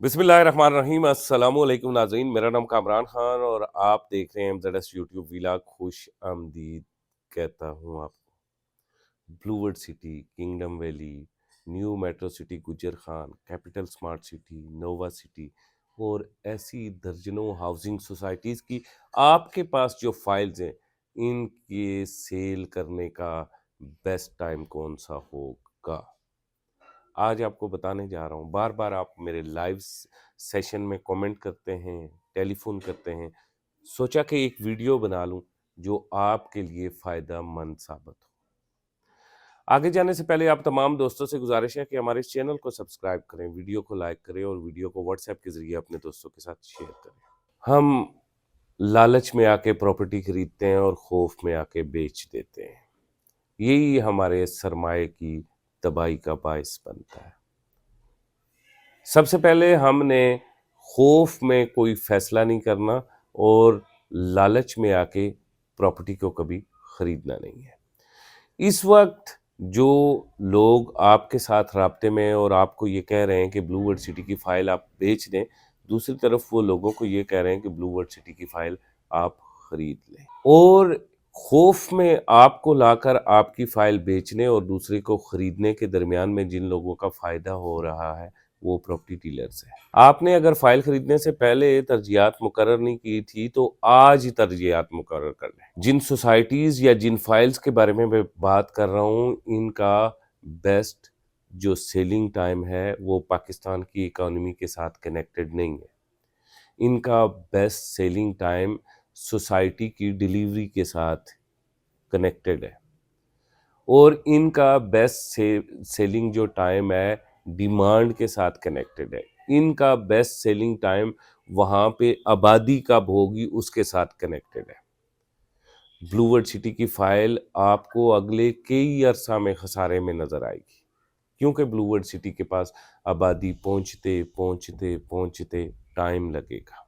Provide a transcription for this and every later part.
बिस्मिल्लाहिर्रहमानिर्रहीम अस्सलामु अलैकुम नाज़रीन, मेरा नाम कामरान खान और आप देख रहे हैं MZS यूट्यूब व्लॉग। खुश आमदीद कहता हूँ आपको। Blue world city, kingdom valley, new metro city Gujar Khan, capital smart city, nova city और ऐसी दर्जनों हाउसिंग सोसाइटीज़ की आपके पास जो फाइल्स हैं, इनके सेल करने का बेस्ट टाइम कौन सा होगा, आज आपको बताने जा रहा हूँ। बार बार आप मेरे लाइव सेशन में कमेंट करते हैं, टेलीफोन करते हैं, सोचा कि एक वीडियो बना लूँ जो आपके लिए फ़ायदा मंद साबित हो। आगे जाने से पहले आप तमाम दोस्तों से गुजारिश है कि हमारे इस चैनल को सब्सक्राइब करें, वीडियो को लाइक करें और वीडियो को व्हाट्सएप के ज़रिए अपने दोस्तों के साथ शेयर करें। हम लालच में आके प्रॉपर्टी खरीदते हैं और खौफ में आके बेच देते हैं। यही हमारे सरमाए की तबाही का बायस बनता है। सबसे पहले हमने खौफ में कोई फैसला नहीं करना और लालच में आके प्रॉपर्टी को कभी खरीदना नहीं है। इस वक्त जो लोग आपके साथ राब्ते में और आपको ये कह रहे हैं कि ब्लूवर्ड सिटी की फ़ाइल आप बेच दें, दूसरी तरफ वो लोगों को ये कह रहे हैं कि ब्लूवर्ड सिटी की फ़ाइल आप खरीद लें, और खौफ में आपको लाकर आपकी फ़ाइल बेचने और दूसरे को खरीदने के दरमियान में जिन लोगों का फ़ायदा हो रहा है वो प्रॉपर्टी डीलर्स हैं। आपने अगर फ़ाइल खरीदने से पहले तरजीहात मुकर्रर नहीं की थी तो आज ही तरजीहात मुकर्रर कर लें। जिन सोसाइटीज़ या जिन फाइल्स के बारे में मैं बात कर रहा हूँ, इनका बेस्ट जो सेलिंग टाइम है वो पाकिस्तान की इकॉनमी के साथ कनेक्टेड नहीं है। इनका बेस्ट सेलिंग टाइम सोसाइटी की डिलीवरी के साथ कनेक्टेड है और इनका बेस्ट सेलिंग जो टाइम है डिमांड के साथ कनेक्टेड है। इनका बेस्ट सेलिंग टाइम वहाँ पे आबादी कब होगी उसके साथ कनेक्टेड है। ब्लूवर्ड सिटी की फ़ाइल आपको अगले कई अरसा में खसारे में नज़र आएगी, क्योंकि ब्लूवर्ड सिटी के पास आबादी पहुँचते पहुँचते पहुँचते टाइम लगेगा।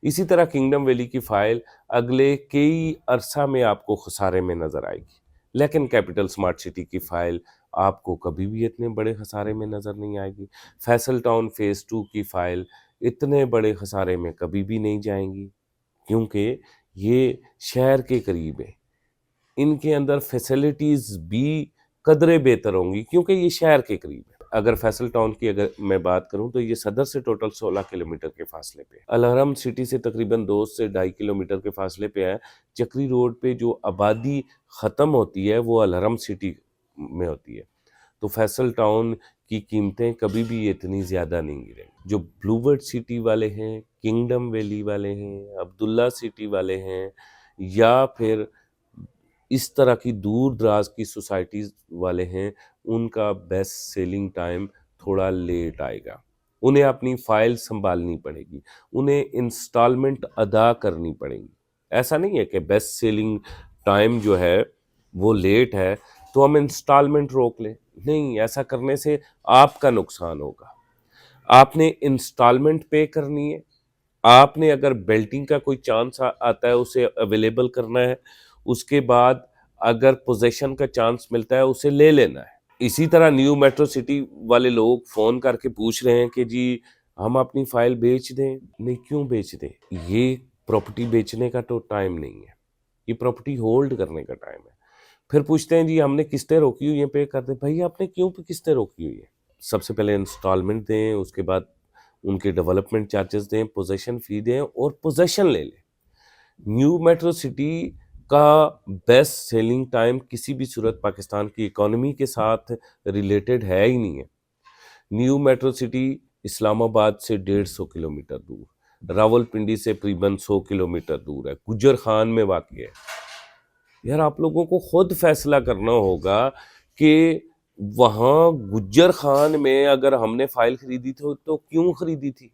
इसी तरह किंगडम वैली की फ़ाइल अगले कई अरसा में आपको खसारे में नज़र आएगी, लेकिन कैपिटल स्मार्ट सिटी की फ़ाइल आपको कभी भी इतने बड़े खसारे में नज़र नहीं आएगी। फैसल टाउन फ़ेज़ 2 की फ़ाइल इतने बड़े खसारे में कभी भी नहीं जाएंगी, क्योंकि ये शहर के करीब है। इनके अंदर फैसिलिटीज़ भी कदरे बेहतर होंगी क्योंकि ये शहर के करीब है। अगर फैसल टाउन की अगर मैं बात करूं तो ये सदर से टोटल 16 किलोमीटर के फासले पे है। अलहरम सिटी से तकरीबन 2 से 2.5 किलोमीटर के फासले पे है। चक्री रोड पे जो आबादी ख़त्म होती है वो अलहरम सिटी में होती है, तो फैसल टाउन की कीमतें कभी भी इतनी ज़्यादा नहीं गिरेंगी। जो ब्लूवर्ड सिटी वाले हैं, किंगडम वैली वाले हैं, अब्दुल्ला सिटी वाले हैं, या फिर इस तरह की दूर दराज की सोसाइटीज़ वाले हैं, उनका बेस्ट सेलिंग टाइम थोड़ा लेट आएगा। उन्हें अपनी फ़ाइल सँभालनी पड़ेगी, उन्हें इंस्टॉलमेंट अदा करनी पड़ेंगी। ऐसा नहीं है कि बेस्ट सेलिंग टाइम जो है वो लेट है तो हम इंस्टॉलमेंट रोक लें। नहीं, ऐसा करने से आपका नुकसान होगा। आपने इंस्टॉलमेंट पे करनी है। आपने अगर बेल्टिंग का कोई चांस आता है उसे अवेलेबल करना है, उसके बाद अगर पोजेशन का चांस मिलता है उसे ले लेना है। इसी तरह न्यू मेट्रो सिटी वाले लोग फ़ोन करके पूछ रहे हैं कि जी हम अपनी फ़ाइल बेच दें। नहीं, क्यों बेच दें? ये प्रॉपर्टी बेचने का तो टाइम नहीं है, ये प्रॉपर्टी होल्ड करने का टाइम है। फिर पूछते हैं जी हमने किस्तें रोकी हुई हैं, पे कर दें। भाई आपने क्यों किस्तें रोकी हुई हैं? सबसे पहले इंस्टॉलमेंट दें, उसके बाद उनके डेवलपमेंट चार्जेस दें, पोजेशन फ़ी दें और पोजेशन ले लें। न्यू मेट्रो सिटी का बेस्ट सेलिंग टाइम किसी भी सूरत पाकिस्तान की इकॉनमी के साथ रिलेटेड है ही नहीं है। न्यू मेट्रो सिटी इस्लामाबाद से 150 किलोमीटर दूर, रावलपिंडी से तकरीबन 100 किलोमीटर दूर है, गुजर खान में वाक़ है। यार आप लोगों को खुद फैसला करना होगा कि वहाँ गुज्जर खान में अगर हमने फ़ाइल खरीदी थी तो क्यों खरीदी थी?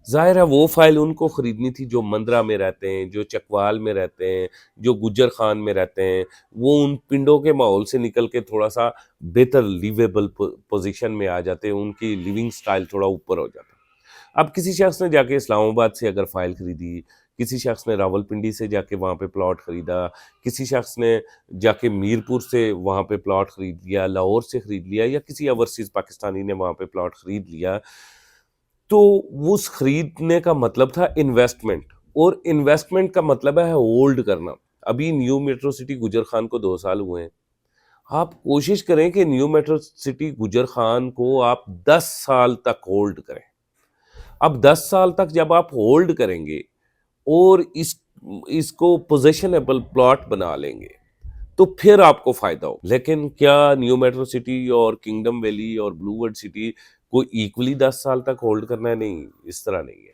ज़ाहिर है वो फ़ाइल उनको ख़रीदनी थी जो मंदरा में रहते हैं, जो चकवाल में रहते हैं, जो गुज्जर खान में रहते हैं। वो उन पिंडों के माहौल से निकल के थोड़ा-सा बेहतर लिवेबल पोज़ीशन में आ जाते हैं, उनकी लिविंग स्टाइल थोड़ा ऊपर हो जाता है। अब किसी शख़्स ने जाके इस्लामाबाद से अगर फ़ाइल खरीदी, किसी शख़्स ने रावलपिंडी से जाके वहाँ पे प्लॉट ख़रीदा, किसी शख़्स ने जाके मीरपुर से वहाँ पे प्लॉट ख़रीद लिया, लाहौर से ख़रीद लिया, या किसी ओवरसीज़ पाकिस्तानी ने वहाँ पे प्लॉट ख़रीद लिया, تو اس خریدنے کا مطلب تھا انویسٹمنٹ، اور انویسٹمنٹ کا مطلب ہے ہولڈ کرنا. ابھی نیو میٹرو سٹی گجر خان کو 2 سال ہوئے ہیں. آپ کوشش کریں کہ نیو میٹرو سٹی گجر خان کو آپ 10 سال تک ہولڈ کریں. اب 10 سال تک جب آپ ہولڈ کریں گے اور اس کو پوزیشنیبل پلاٹ بنا لیں گے تو پھر آپ کو فائدہ ہو. لیکن کیا نیو میٹرو سٹی اور کنگڈم ویلی اور بلو ورڈ سٹی کو ایکولی 10 سال تک ہولڈ کرنا ہے؟ نہیں، اس طرح نہیں ہے.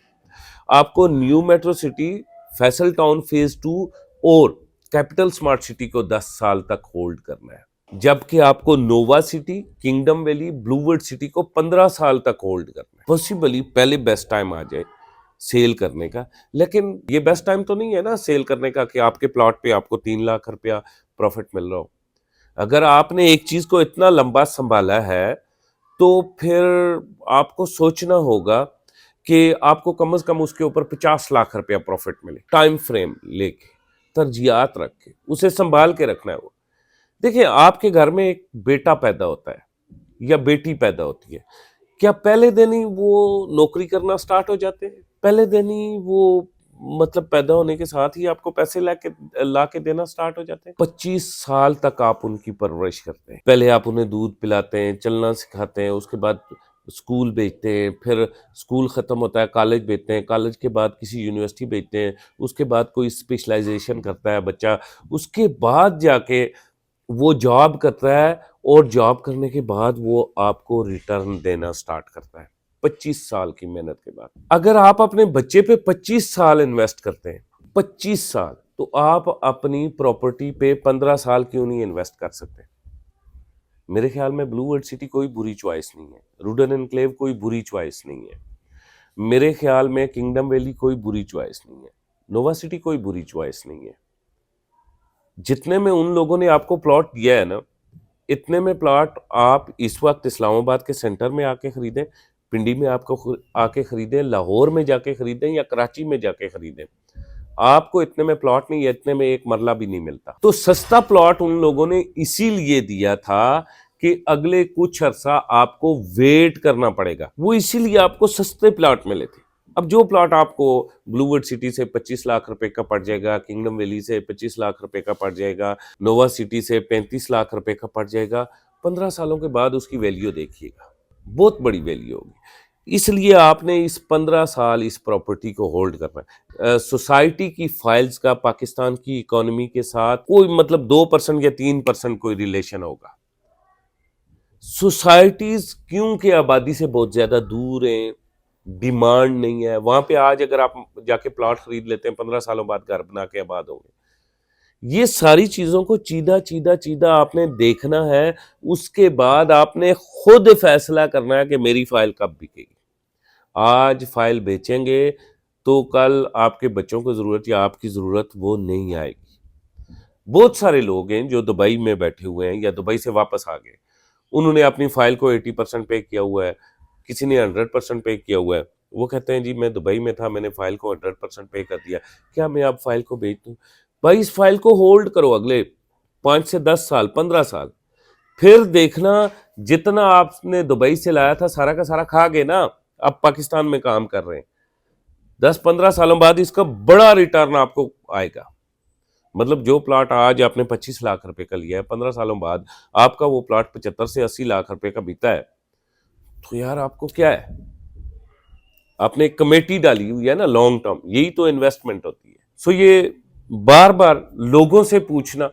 آپ کو new metro city, Faisal town phase 2 اور کیپٹل سمارٹ سٹی کو 10 سال تک ہولڈ کرنا ہے، جبکہ آپ کو نووا سٹی، کنگڈم ویلی، بلو ورڈ سٹی کو 15 سال تک ہولڈ کرنا ہے. پاسبلی پہلے بیسٹ ٹائم آ جائے سیل کرنے کا، لیکن یہ بیسٹ ٹائم تو نہیں ہے نا سیل کرنے کا کہ آپ کے پلاٹ پہ آپ کو 3 لاکھ روپیہ پروفٹ مل رہا ہو. اگر آپ نے ایک چیز کو اتنا لمبا سنبھالا ہے تو پھر آپ کو سوچنا ہوگا کہ آپ کو کم از کم اس کے اوپر 50 لاکھ روپیہ پروفٹ ملے. ٹائم فریم لے کے، ترجیحات رکھ کے، اسے سنبھال کے رکھنا ہے. وہ دیکھیں، آپ کے گھر میں ایک بیٹا پیدا ہوتا ہے یا بیٹی پیدا ہوتی ہے، کیا پہلے دن ہی وہ نوکری کرنا سٹارٹ ہو جاتے ہیں؟ پہلے دن ہی وہ مطلب پیدا ہونے کے ساتھ ہی آپ کو پیسے لا کے دینا سٹارٹ ہو جاتے ہیں؟ 25 سال تک آپ ان کی پرورش کرتے ہیں. پہلے آپ انہیں دودھ پلاتے ہیں، چلنا سکھاتے ہیں، اس کے بعد اسکول بھیجتے ہیں، پھر اسکول ختم ہوتا ہے کالج بھیجتے ہیں، کالج کے بعد کسی یونیورسٹی بھیجتے ہیں، اس کے بعد کوئی اسپیشلائزیشن کرتا ہے بچہ، اس کے بعد جا کے وہ جاب کرتا ہے، اور جاب کرنے کے بعد وہ آپ کو ریٹرن دینا سٹارٹ کرتا ہے 25 سال کی محنت کے بعد. اگر آپ اپنے بچے پہ 25 سال انویسٹ کرتے ہیں، 25 سال، تو آپ اپنی پراپرٹی پہ 15 سال کیوں نہیں انویسٹ کر سکتے؟ میرے خیال میں بلو ورڈ سٹی کوئی بری چوائس نہیں ہے، روڈن انکلیو کوئی بری چوائس نہیں ہے، میرے خیال میں کنگڈم ویلی کوئی بری چوائس نہیں ہے، نووا سٹی کوئی بری چوائس نہیں ہے. جتنے میں ان لوگوں نے آپ کو پلاٹ دیا ہے نا، اتنے میں پلاٹ آپ اس وقت اسلام آباد کے سینٹر میں آ کے خریدیں، پنڈی میں آپ کو آ کے خریدیں، لاہور میں جا کے خریدیں یا کراچی میں جا کے خریدیں، آپ کو اتنے میں پلاٹ نہیں، اتنے میں ایک مرلہ بھی نہیں ملتا. تو سستا پلاٹ ان لوگوں نے اسی لیے دیا تھا کہ اگلے کچھ عرصہ آپ کو ویٹ کرنا پڑے گا، وہ اسی لیے آپ کو سستے پلاٹ ملے تھے. اب جو پلاٹ آپ کو بلو ورڈ سٹی سے 25 لاکھ روپے کا پڑ جائے گا، کنگڈم ویلی سے 25 لاکھ روپے کا پڑ جائے گا، نووا سٹی سے 35 لاکھ روپے کا پڑ جائے گا، 15 سالوں کے بعد اس کی ویلیو دیکھیے گا، بہت بڑی ویلیو ہوگی. اس لیے آپ نے اس 15 سال اس پراپرٹی کو ہولڈ کرنا ہے. سوسائٹی کی فائلز کا پاکستان کی اکانومی کے ساتھ کوئی مطلب 2% یا 3% کوئی ریلیشن ہوگا. سوسائٹیز کیونکہ آبادی سے بہت زیادہ دور ہیں، ڈیمانڈ نہیں ہے وہاں پہ. آج اگر آپ جا کے پلاٹ خرید لیتے ہیں، 15 سالوں بعد گھر بنا کے آباد ہوں گے. یہ ساری چیزوں کو چیدہ آپ نے دیکھنا ہے، اس کے بعد آپ نے خود فیصلہ کرنا ہے کہ میری فائل کب بکے گی. آج فائل بیچیں گے تو کل آپ کے بچوں کو ضرورت یا آپ کی ضرورت وہ نہیں آئے گی. بہت سارے لوگ ہیں جو دبئی میں بیٹھے ہوئے ہیں یا دبئی سے واپس آ گئے، انہوں نے اپنی فائل کو 80% پے کیا ہوا ہے، کسی نے 100% پے کیا ہوا ہے. وہ کہتے ہیں جی میں دبئی میں تھا، میں نے فائل کو 100% پے کر دیا، کیا میں اب فائل کو بیچ دوں؟ بھائی اس فائل کو ہولڈ کرو اگلے 5 سے 10 سال، 15 سال، پھر دیکھنا جتنا آپ نے دبئی سے لایا تھا سارا کا سارا کھا گئے نا، اب پاکستان میں کام کر رہے ہیں. 10-15 سالوں بعد اس کا بڑا ریٹرن آپ کو آئے گا. مطلب جو پلاٹ آج آپ نے 25 لاکھ روپے کا لیا ہے، 15 سالوں بعد آپ کا وہ پلاٹ 75 سے 80 لاکھ روپے کا بکتا ہے، تو یار آپ کو کیا ہے؟ آپ نے ایک کمیٹی ڈالی ہوئی ہے نا لانگ ٹرم، یہی تو انویسٹمنٹ ہوتی ہے. سو یہ بار بار لوگوں سے پوچھنا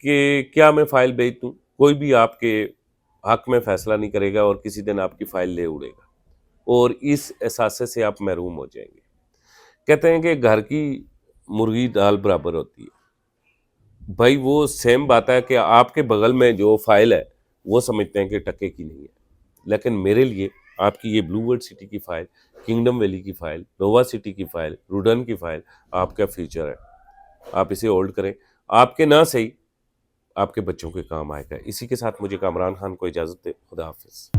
کہ کیا میں فائل بیچ دوں، کوئی بھی آپ کے حق میں فیصلہ نہیں کرے گا اور کسی دن آپ کی فائل لے اڑے گا، اور اس احساسے سے آپ محروم ہو جائیں گے. کہتے ہیں کہ گھر کی مرغی دال برابر ہوتی ہے. بھائی وہ سیم بات ہے کہ آپ کے بغل میں جو فائل ہے وہ سمجھتے ہیں کہ ٹکے کی نہیں ہے، لیکن میرے لیے آپ کی یہ بلو ورڈ سٹی کی فائل، کنگڈم ویلی کی فائل، نووا سٹی کی فائل، روڈن کی فائل آپ کا فیوچر ہے. آپ اسے ہولڈ کریں، آپ کے نہ صحیح آپ کے بچوں کے کام آئے گا. اسی کے ساتھ مجھے کامران خان کو اجازت دے. خدا حافظ.